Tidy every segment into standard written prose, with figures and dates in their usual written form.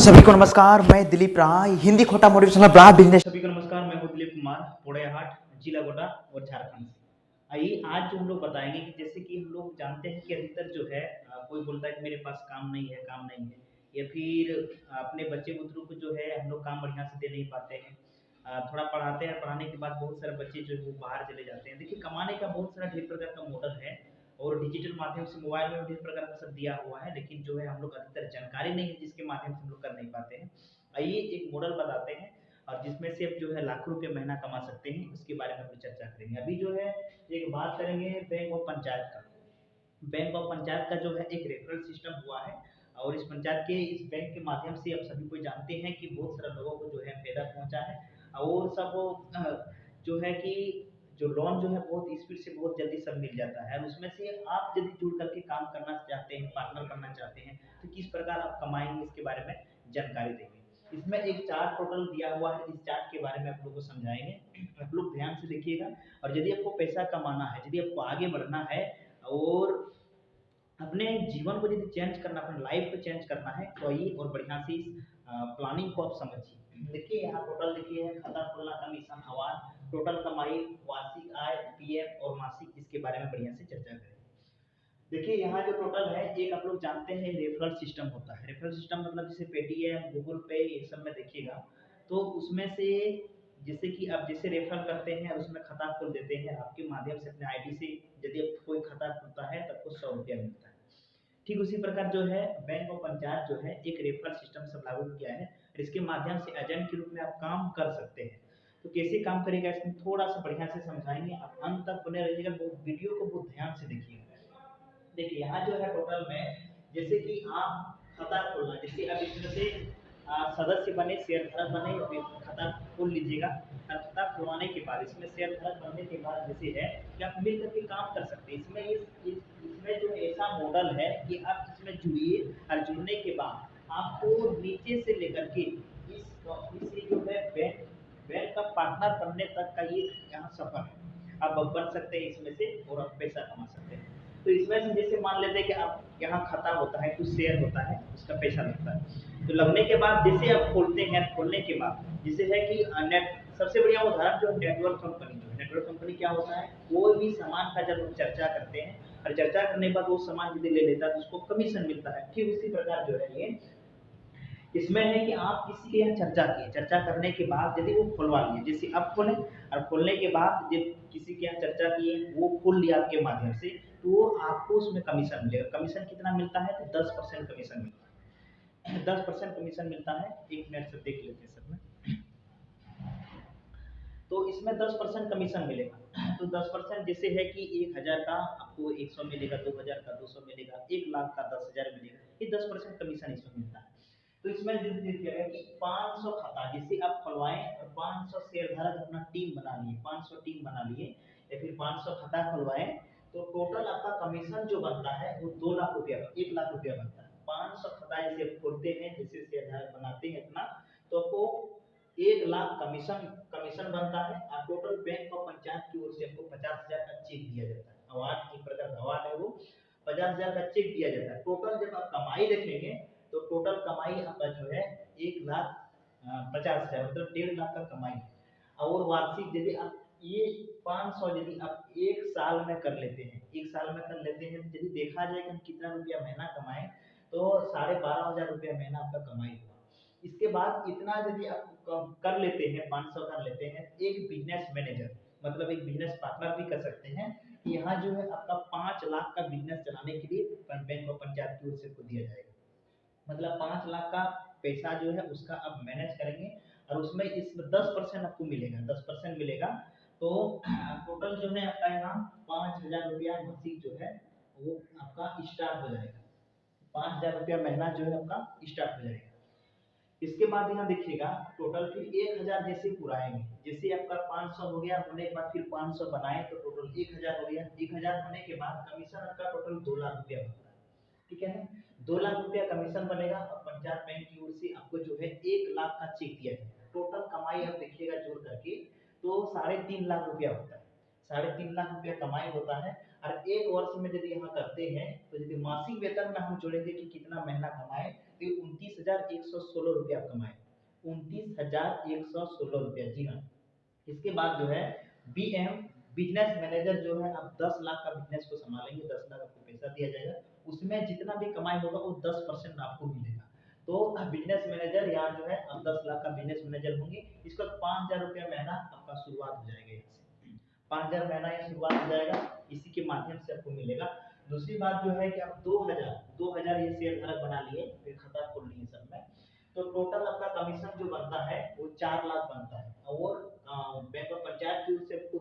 सभी को नमस्कार, मैं दिलीप राय, हिंदी खोटा मोटिवेशनल ब्रांड बिजनेस। सभी को नमस्कार, मैं हूं दिलीप कुमार, पोड़ैयाहाट, जिला गोड्डा और झारखंड से। आइए आज जो हम लोग बताएंगे कि जैसे कि हम लोग जानते हैं कि अधिकतर जो है कोई बोलता है कि मेरे पास काम नहीं है, या फिर अपने बच्चे बुतरू को जो है हम लोग काम बढ़िया से दे नहीं पाते हैं। थोड़ा पढ़ाते हैं, पढ़ाने के बाद बहुत सारे बच्चे जो है वो बाहर चले जाते हैं। देखिए, कमाने का बहुत सारा ढेर प्रकार का मॉडल है और डिजिटल माध्यम से मोबाइल में भी ढेर प्रकार का सब दिया हुआ है, लेकिन जो है हम लोग अधिकतर जानकारी नहीं है जिसके माध्यम से हम लोग कर नहीं पाते हैं। आइए एक मॉडल बताते हैं और जिसमें से आप जो है लाखों रुपए महीना कमा सकते हैं, उसके बारे में हम चर्चा करेंगे। अभी जो है एक बात करेंगे बैंक ऑफ पंचायत का। बैंक ऑफ पंचायत का जो है एक रेफरल सिस्टम हुआ है और इस बैंक के माध्यम से आप सभी को जानते हैं कि बहुत सारे लोगों को जो है फायदा पहुंचा है। और सब जो है कि जो लोन जो है बहुत स्पीड से बहुत जल्दी सब मिल जाता है। और उसमें से आप यदि जुड़ करके काम करना चाहते हैं, पार्टनर करना चाहते हैं, तो किस प्रकार आप कमाएंगे इसके बारे में जानकारी देंगे। इसमें एक चार्ट टोटल दिया हुआ है, इस चार्ट के बारे में आप लोगों को समझाएंगे। आप लोग ध्यान से देखिएगा। और यदि आपको पैसा कमाना है, यदि आपको आगे बढ़ना है और अपने जीवन को यदि चेंज करना, अपने लाइफ को चेंज करना है, तो आइए और बढ़िया से इस प्लानिंग को आप समझिए। देखिए यहाँ टोटल देखिए है खाता खोलना, कमीशन, आवास, टोटल कमाई, वार्षिक आय, पीएफ और मासिक, इसके बारे में बढ़िया से चर्चा करें। देखिए यहाँ जो टोटल है, एक आप लोग जानते हैं रेफरल सिस्टम होता है। रेफरल सिस्टम मतलब जैसे पेटीएम, गूगल पे, ये सब में देखिएगा तो उसमें से जैसे कि आप जैसे रेफरल करते हैं उसमें खाता खोल देते हैं आपके माध्यम से, अपने आईडी से यदि आप कोई खाता खुलता है तो आपको 100 रुपया मिलता है। ठीक उसी प्रकार जो है बैंक ऑफ पंचायत जो है एक रेफरल सिस्टम सब लागू किया है और इसके माध्यम से एजेंट के रूप में आप काम कर सकते हैं। तो कैसे काम करेगा इसमें थोड़ा सा बढ़िया से समझाएंगे, आप अंत तक बने रहिएगा, वीडियो को बहुत ध्यान से देखिएगा। देखिए यहाँ जो है टोटल में जैसे कि आप खाता खोलना, जैसे अब इसमें से सदस्य बने, शेयरधारक बने, फिर खाता खोल लीजिएगा। और खाता खुलवाने के बाद इसमें शेयरधारक बनने के बाद जैसे है कि आप मिल करके काम कर सकते हैं। इसमें जो ऐसा मॉडल है कि आप इसमें जुड़िए और जुड़ने के बाद आपको नीचे से लेकर के इस जो है बैंक का पार्टनर बनने तक का ये यहाँ सफर है। आप बन सकते हैं इसमें से और आप पैसा कमा सकते हैं। तो इसमें से जैसे मान लेते हैं कि आप यहाँ खाता होता है, कुछ शेयर होता है, उसका पैसा लगता है। तो लगने के बाद जैसे आप खोलते हैं, खोलने के बाद जैसे है कि नेट सबसे बढ़िया उदाहरण जो है नेटवर्क कंपनी। जो है नेटवर्क कंपनी क्या होता है, कोई भी सामान का जब हम चर्चा करते हैं और चर्चा करने के बाद वो सामान यदि ले लेता है तो उसको कमीशन मिलता है। ठीक उसी प्रकार जो है ये इसमें है कि आप किसी के यहाँ चर्चा किए, चर्चा करने के बाद यदि वो खुलवा लिए, जैसे आप खोले और खोलने के बाद जब किसी के यहाँ चर्चा किए, वो खोल लिया आपके माध्यम से, तो आपको उसमें कमीशन मिलेगा। कमीशन कितना मिलता है, तो 10% कमीशन मिलता है। 10% कमीशन मिलता है। एक मिनट से देख लेते हैं सब में। तो इसमें 10% कमीशन मिलेगा। तो 10% जैसे है कि 1000 का आपको 100 मिलेगा, 2000 का 200 मिलेगा, 1 लाख का 10,000 मिलेगा। ये 10% कमीशन इसमें मिलता है। तो इसमें दिया है कि 500 खाता जैसे आप खुलवाएं और 500 शेयरधारक अपना टीम बना लिए, 500 टीम बना लिए या फिर 500 खाता खुलवाएं, तो टोटल आपका कमीशन जो बनता है वो 2 लाख रुपया, 1 लाख रुपया बनता है। 500 खाता जैसे खोलते हैं, जैसे शेयरधारक बनाते हैं अपना, तो आपको 1 लाख कमीशन कमीशन बनता है। और टोटल बैंक ऑफ पंचायत की ओर से आपको 50,000 का चेक दिया जाता है। अवार्ड, एक प्रकार का अवार्ड है वो, 50,000 का चेक दिया जाता है। टोटल जब आप कमाई देखेंगे तो टोटल कमाई आपका जो है 1,50,000 मतलब 1.5 लाख का कमाई है। और वार्षिक यदि आप ये 500 यदि आप एक साल में कर लेते हैं, एक साल में कर लेते हैं, यदि देखा जाए कि हम कितना रुपया महीना कमाएं, तो 12,500 रुपया महीना आपका कमाई हुआ। इसके बाद इतना यदि आप कर लेते हैं, 500 कर लेते हैं, एक बिजनेस मैनेजर मतलब एक बिजनेस पार्टनर भी कर सकते हैं। यहाँ जो है आपका 5 लाख का बिजनेस चलाने के लिए बैंक ऑफ पंचायत की ओर से दिया जाएगा। मतलब 5 लाख का पैसा जो है उसका आप मैनेज करेंगे और उसमें इस 10% आपको मिलेगा, 10% मिलेगा। तो टोटल जो है आपका यहाँ 5,000 रुपया मासिक जो है वो आपका स्टार्ट हो जाएगा। 5,000 रुपया महीना जो है आपका स्टार्ट हो जाएगा। इसके बाद यहाँ देखिएगा टोटल फिर 1,000 जैसे पुराएंगे, जैसे आपका 500 हो गया, होने के बाद फिर 500 बनाए तो टोटल 1,000 हो गया। 1,000 होने के बाद कमीशन आपका टोटल 2 लाख रुपया बनता है। ठीक है ना, 2 लाख रुपया कमीशन बनेगा और पंचायत बैंक की ओर से आपको जो है 1 लाख का चेक दिया जाएगा। टोटल कमाई आप देखिएगा जोड़ करके तो 3.5 लाख रुपया होता है। 3.5 लाख रुपया कमाई होता है। और एक वर्ष में यदि यहाँ करते हैं तो यदि मासिक वेतन में हम जोड़ेंगे कि कितना महीना कमाए तो 29,116 रुपया आप कमाए, 29,116 रुपया, जी हाँ। इसके बाद जो है बीएम बिजनेस मैनेजर जो है, आप 10 लाख का बिजनेस को संभालेंगे, 10 लाख आपको पैसा दिया जाएगा, उसमें जितना भी कमाई होगा वो 10% आपको मिलेगा। तो बिजनेस मैनेजर यहाँ जो है आप 10 लाख का बिजनेस मैनेजर होंगे, इसका 5,000 रुपया महीना आपका शुरुआत हो जाएगा, यहाँ से 5,000 महीना ये शुरुआत हो जाएगा, इसी के माध्यम से आपको मिलेगा। दूसरी बात जो है कि आप 2,000 ये शेयर धारक बना लिए, फिर खाता खोल लिए सब में, तो टोटल आपका कमीशन जो बनता है वो 4 लाख बनता है, और बैंक ऑफ पंचायत की ओर से आपको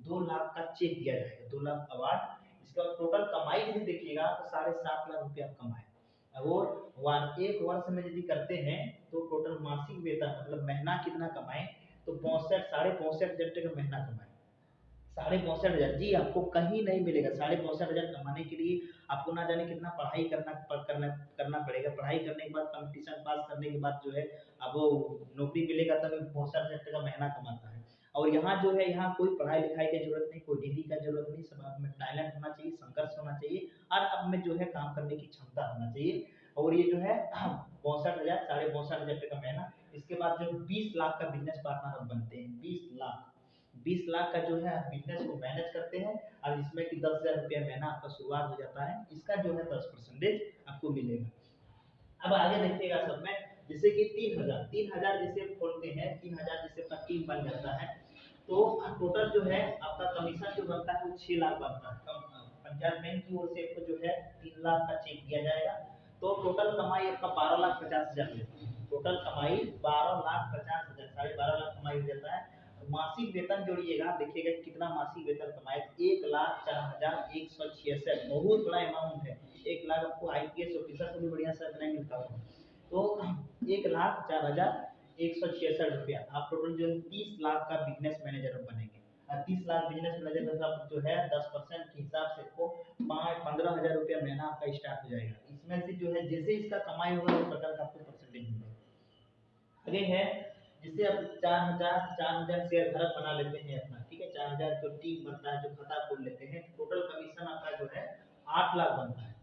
2 लाख का चेक दिया जाएगा, 2 लाख अवार्ड। इसका टोटल कमाई यदि देखिएगा तो 7.5 लाख रुपया आप कमाए, और एक वर्ष में यदि करते हैं तो टोटल मासिक वेतन मतलब महीना कितना कमाए, तो 65,500 टका महीना कमाए, 65,500 जी, आपको कहीं नहीं मिलेगा। 65,500 कमाने के लिए आपको ना जाने कितना पढ़ाई करना पड़ेगा, पढ़ाई करने के बाद कंपटीशन पास करने के बाद जो है अब वो नौकरी मिलेगा, तब 65,000 टका महीना कमाता है। और यहाँ जो है, यहाँ कोई पढ़ाई लिखाई की जरूरत नहीं, कोई डिग्री का जरूरत नहीं, सब आप में टैलेंट होना चाहिए, संघर्ष होना चाहिए, और आप में जो है काम करने की क्षमता होना चाहिए। और ये जो है 65,000 65,500 टका महीना। इसके बाद जो 20 लाख का बिजनेस पार्टनर आप बनते हैं, 20 लाख का जो है आप बिजनेस को मैनेज करते हैं, और इसमें कि 10,000 रुपया महीना आपका शुरुआत हो जाता है, इसका जो है 10% आपको मिलेगा। अब आगे देखिएगा सब में, जैसे कि 3,000 जैसे खोलते हैं, 3,000 जैसे आपका टीम बन जाता है, तो टोटल जो है आपका कमीशन जो बनता है वो 6 लाख बनता है। पंजाब बैंक की ओर से आपको जो है 3 लाख का चेक दिया जाएगा, तो टोटल कमाई आपका 12,50,000 होती है, टोटल कमाई 12,50,000, 12.5 लाख कमाई हो जाता है। मासिक वेतन जोड़िएगा, देखिएगा कितना मासिक वेतन कमाए, 1,04,166, बहुत बड़ा अमाउंट है। 1 लाख आपको आईपीएस ऑफिसर को भी बढ़िया सा नहीं मिलता होगा, तो 1,04,166 रुपया आप टोटल जो है 30 लाख का बिजनेस मैनेजर बनेंगे। 30 लाख बिजनेस मैनेजर आप जो है 10% के हिसाब से आपको 15,000 रुपया महीना आपका स्टार्ट हो जाएगा। इसमें से जो है जैसे इसका कमाई होगा उस प्रकार का आपको परसेंटेज मिलेगा। आगे है, जिससे अब 4,000 शेयर धारक बना लेते हैं अपना, ठीक है, 4,000 जो टीम बनता है, जो खाता खोल लेते हैं, टोटल कमीशन आपका जो है 8 लाख बनता है।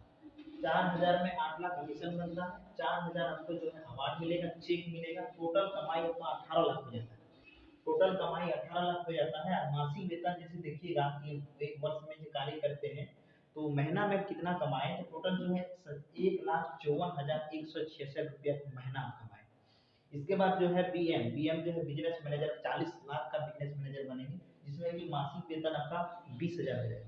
4,000 में 8 लाख कमीशन बनता है, 4,000 आपको जो है अवार्ड मिलेगा, चेक मिलेगा, टोटल कमाई आपका 18 लाख हो जाता है, टोटल कमाई 18 लाख हो जाता है। और मासिक वेतन जैसे देखिएगा कि एक वर्ष में जो कार्य करते हैं तो महीना में कितना कमाए, तो टोटल जो है 1,54,166 रुपया महीना आप कमाए। इसके बाद जो है बीएम जो है बिजनेस मैनेजर, 40 लाख का बिजनेस मैनेजर बनेंगे, जिसमें कि मासिक वेतन आपका 20,000 हो जाएगा।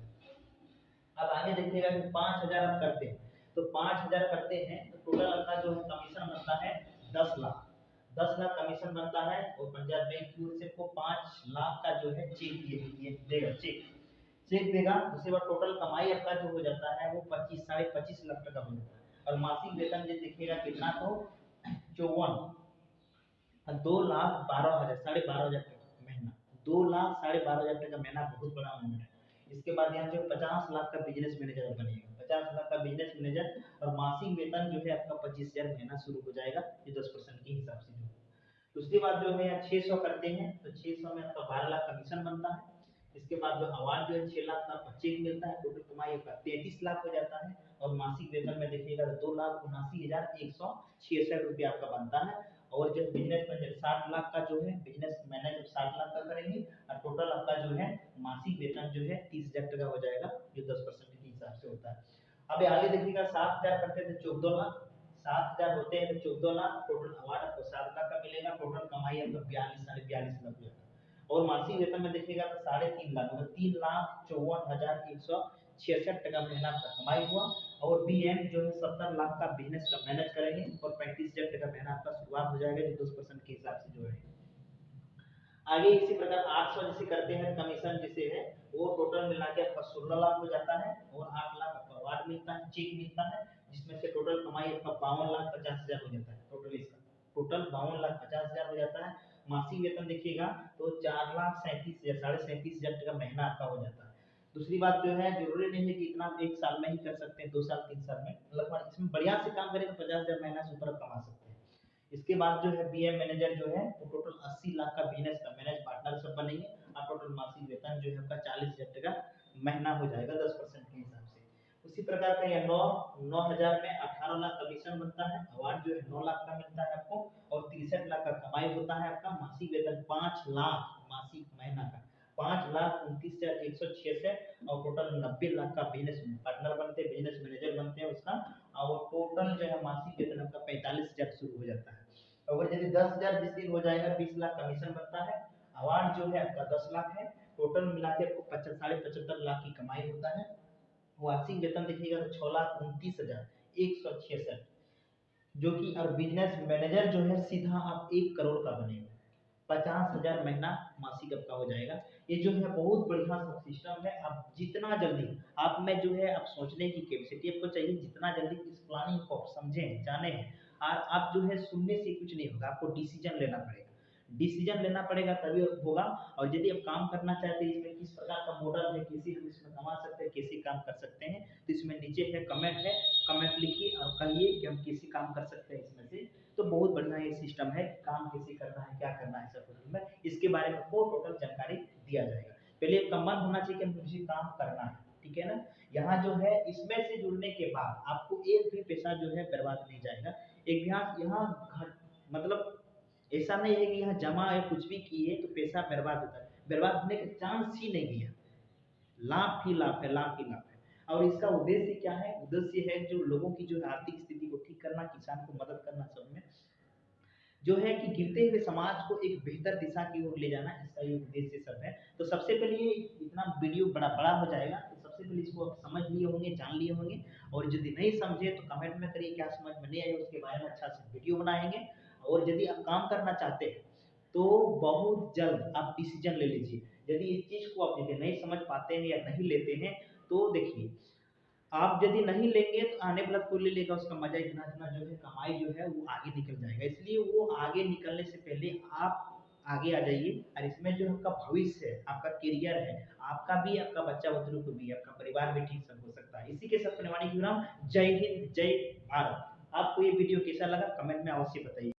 अब आगे देखिएगा कि 5,000 आप करते हैं, तो 5,000 करते हैं तो टोटल आपका जो है कमीशन बनता है 10 लाख, 10 लाख कमीशन बनता है, और पंजाब बैंक की ओर से आपको 5 लाख का जो है चेक देगा, चेक देगा। उसके बाद टोटल कमाई आपका जो हो जाता है वो 25 लाख टका हो जाता है, और मासिक वेतन जो देखिएगा कितना, तो 2,12,000, 12,500 टका महीना, 2,12,500 टका महीना, बहुत बड़ा अमाउंट है। इसके बाद यहाँ जो 50 लाख का बिजनेस मैनेजर बनेगा, 50 लाख का बिजनेस मैनेजर, और मासिक वेतन जो है आपका 25,000 महीना शुरू हो जाएगा, ये 10% के हिसाब से जो। उसके बाद जो है 600 करते हैं, तो 600 में आपका 12 लाख कमीशन बनता है। इसके बाद जो अवार्ड जो है 6 लाख का आपका चेक मिलता है, टोटल कमाई आपका 33 लाख हो जाता है, और मासिक वेतन में देखिएगा 2,79,166 रुपया आपका बनता है। और जो बिजनेस मैनेजर 60 लाख का जो है बिजनेस मैनेजर 60 लाख का करेंगे, और टोटल आपका जो है मासिक वेतन जो है 30,000 टका हो जाएगा, जो 10% के हिसाब से होता है। अब आगे देखिएगा 7,000 करते थे 14 लाख, 7,000 होते हैं तो 14 लाख, टोटल अवार्ड आपको 7 लाख का मिलेगा, टोटल कमाई आपका 42 लाख हो जाता है। और मासिक वेतन में देखिएगा तो 3.5 लाख, मतलब 3,54,166 टका महीना आपका कमाई हुआ। और बीएम जो है 70 लाख का बिजनेस का मैनेज करेंगे, और 35,000 टका महीना आपका शुरुआत हो जाएगा, जो 10% के हिसाब से जो है। आगे इसी प्रकार 800 जैसे करते हैं कमीशन जिसे है, वो टोटल मिला के आपका 16 लाख हो जाता है, और 8 लाख आपका अवार्ड मिलता है, चेक मिलता है, जिसमें से टोटल कमाई आपका 52,50,000 हो जाता है, टोटल इसका टोटल 52,50,000 हो जाता है। मासिक वेतन देखिएगा तो 4,37,000, 37,500 टका महीना आपका हो जाता है। दूसरी बात जो है, जरूरी नहीं है कि इतना एक साल में ही कर सकते हैं, 2 साल 3 साल में, लगभग इसमें बढ़िया से काम करें तो 50,000 महीना से ऊपर कमा सकते हैं। इसके बाद जो है बीएम मैनेजर जो है वो टोटल 80 लाख का बिजनेस का मैनेज पार्टनर सब बनेंगे, और टोटल मासिक वेतन जो है आपका 40,000 टका महीना हो जाएगा 10% के हिसाब से। उसी प्रकार का यह 9,000 में 18 लाख कमीशन बनता है, अवार्ड जो है 9 लाख का मिलता है आपको, और 63 लाख का कमाई होता है आपका, मासिक वेतन 5 लाख मासिक महीना का 5,29,166, और टोटल 90 लाख का बिजनेस पार्टनर बनते हैं, बिजनेस मैनेजर बनते हैं उसका, और टोटल जो है मासिक वेतन आपका 45,000 शुरू हो जाता है। और यदि 10,000 जिस दिन हो जाएगा 20 लाख कमीशन बनता है, अवार्ड जो है आपका 10 लाख है, टोटल मिला के आपको 75 लाख की कमाई होता है। वार्षिक वेतन देखिएगा तो 6,29,166, जो कि और बिजनेस मैनेजर जो है सीधा आप 1 करोड़ का बनेगा, 50,000 महीना मासिक आपका हो जाएगा। ये जो है बहुत बढ़िया सा सिस्टम है। आप जितना जल्दी आप में जो है आप सोचने की कैपेसिटी आपको चाहिए, जितना जल्दी इस प्लानिंग को आप समझें जाने, और आप जो है सुनने से कुछ नहीं होगा, आपको डिसीजन लेना पड़ेगा, डिसीजन लेना पड़ेगा तभी होगा। और यदि आप काम करना चाहते हैं इसमें किस प्रकार का मॉडल है, कैसे हम इसमें कमा सकते हैं, कैसे काम कर सकते हैं, तो इसमें नीचे है कमेंट लिखिए और कहिए कि हम कैसे काम कर सकते हैं इसमें से। तो बहुत बढ़िया ये सिस्टम है, काम कैसे करना है, क्या करना है सब कुछ में इसके बारे में आपको टोटल जानकारी दिया जाएगा। पहले आपका मन होना चाहिए कि हमको किसी काम करना है, ठीक है ना। यहाँ जो है इसमें से जुड़ने के बाद आपको एक भी पैसा जो है बर्बाद नहीं जाएगा। एक यहाँ मतलब ऐसा नहीं है कि यहाँ जमा या कुछ भी किए तो पैसा बर्बाद होता है, बर्बाद होने का चांस ही नहीं है, लाभ ही लाभ है, लाभ ही लाभ है। और इसका उद्देश्य क्या है, उद्देश्य है जो लोगों की जो है आर्थिक स्थिति को ठीक करना, किसान को मदद करना, सब में जो है कि गिरते हुए समाज को एक बेहतर दिशा की ओर ले जाना, इसका ये उद्देश्य सब है। तो सबसे पहले ये इतना वीडियो बड़ा बड़ा हो जाएगा, तो सबसे पहले इसको आप समझ लिए होंगे, जान लिए होंगे, और यदि नहीं समझे तो कमेंट में करिए क्या समझ में नहीं आई, उसके बारे में अच्छा से वीडियो बनाएंगे। और यदि आप काम करना चाहते हैं तो बहुत जल्द आप डिसीजन ले लीजिए। यदि इस चीज को आप यदि नहीं समझ पाते हैं या नहीं लेते हैं तो देखिए, आप यदि नहीं लेंगे तो आने वाला कोई ले लेगा, उसका मजा इतना इतना जो है कमाई जो है वो आगे निकल जाएगा। इसलिए वो आगे निकलने से पहले आप आगे आ जाइए, और इसमें जो आपका भविष्य है, आपका करियर है, आपका भी, आपका बच्चा बच्चों को भी, आपका परिवार भी ठीक सब हो सकता है। इसी के साथ अपने वाणी की विराम। जय हिंद, जय भारत। आपको ये वीडियो कैसा लगा कमेंट में अवश्य बताइए।